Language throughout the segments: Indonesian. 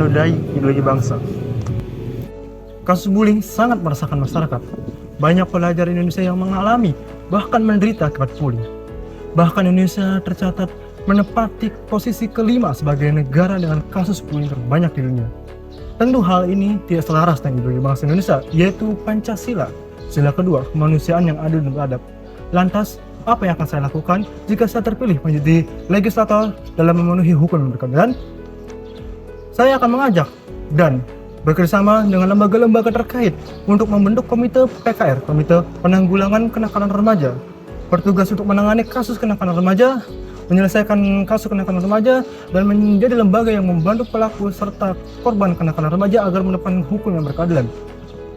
menodai ideologi bangsa. Kasus bullying sangat meresahkan masyarakat. Banyak pelajar Indonesia yang mengalami, bahkan menderita akibat bullying. Bahkan Indonesia tercatat menempati posisi kelima sebagai negara dengan kasus bullying terbanyak di dunia. Tentu hal ini tidak selaras dengan ideologi bangsa Indonesia, yaitu Pancasila, sila kedua, kemanusiaan yang adil dan beradab. Lantas, apa yang akan saya lakukan jika saya terpilih menjadi legislator dalam memenuhi hukum yang berkeadilan? Saya akan mengajak dan bekerjasama dengan lembaga-lembaga terkait untuk membentuk komite PKR, komite penanggulangan kenakalan remaja, bertugas untuk menangani kasus kenakalan remaja, menyelesaikan kasus kenakalan remaja, dan menjadi lembaga yang membantu pelaku serta korban kenakalan remaja agar mendapatkan hukum yang berkeadilan.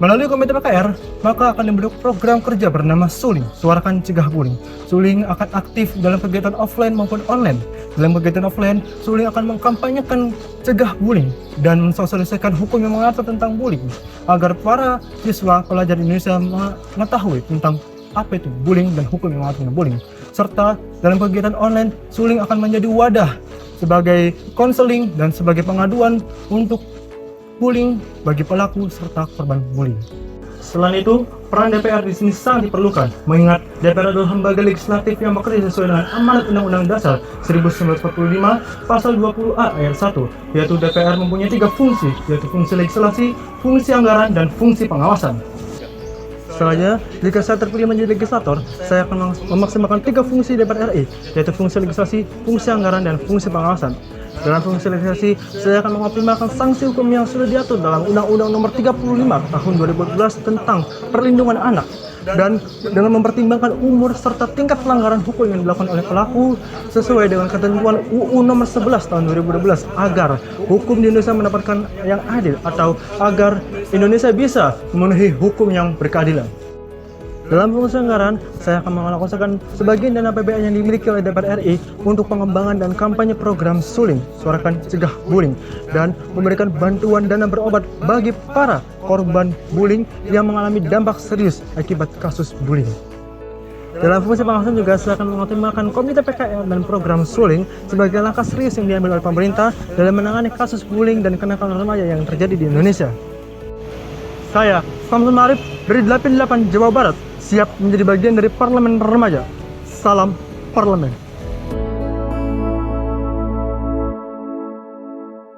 Melalui komite PKR, maka akan dibentuk program kerja bernama Suling, Suarakan Cegah Bullying. Suling akan aktif dalam kegiatan offline maupun online. Dalam kegiatan offline, Suling akan mengkampanyekan cegah bullying dan mensosialisasikan hukum yang mengatur tentang bullying agar para siswa pelajar Indonesia mengetahui tentang apa itu bullying dan hukum yang mengatur tentang bullying. Serta dalam kegiatan online, Suling akan menjadi wadah sebagai konseling dan sebagai pengaduan untuk bullying bagi pelaku serta korban bullying. Selain itu, peran DPR di sini sangat diperlukan, mengingat DPR adalah lembaga legislatif yang bekerja sesuai dengan amanat Undang-Undang Dasar 1945 Pasal 20A ayat 1, yaitu DPR mempunyai 3 fungsi, yaitu fungsi legislasi, fungsi anggaran, dan fungsi pengawasan. Selanjutnya, jika saya terpilih menjadi legislator, saya akan memaksimalkan 3 fungsi DPR RI, yaitu fungsi legislasi, fungsi anggaran, dan fungsi pengawasan. Dalam fungsi legislasi, saya akan mengoptimalkan sanksi hukum yang sudah diatur dalam Undang-Undang Nomor 35 Tahun 2012 tentang Perlindungan Anak, dan dengan mempertimbangkan umur serta tingkat pelanggaran hukum yang dilakukan oleh pelaku sesuai dengan ketentuan UU Nomor 11 Tahun 2012 agar hukum di Indonesia mendapatkan yang adil atau agar Indonesia bisa memenuhi hukum yang berkeadilan. Dalam fungsi anggaran, saya akan mengalokasikan sebagian dana APBN yang dimiliki oleh DPR RI untuk pengembangan dan kampanye program Suling, Suarakan Cegah Bullying, dan memberikan bantuan dana berobat bagi para korban bullying yang mengalami dampak serius akibat kasus bullying. Dalam fungsi pengawasan juga, saya akan mengoptimalkan komite PKR dan program Suling sebagai langkah serius yang diambil oleh pemerintah dalam menangani kasus bullying dan kenakalan remaja yang terjadi di Indonesia. Saya, Samsul Marif dari 88 Jawa Barat, siap menjadi bagian dari Parlemen Remaja. Salam Parlemen.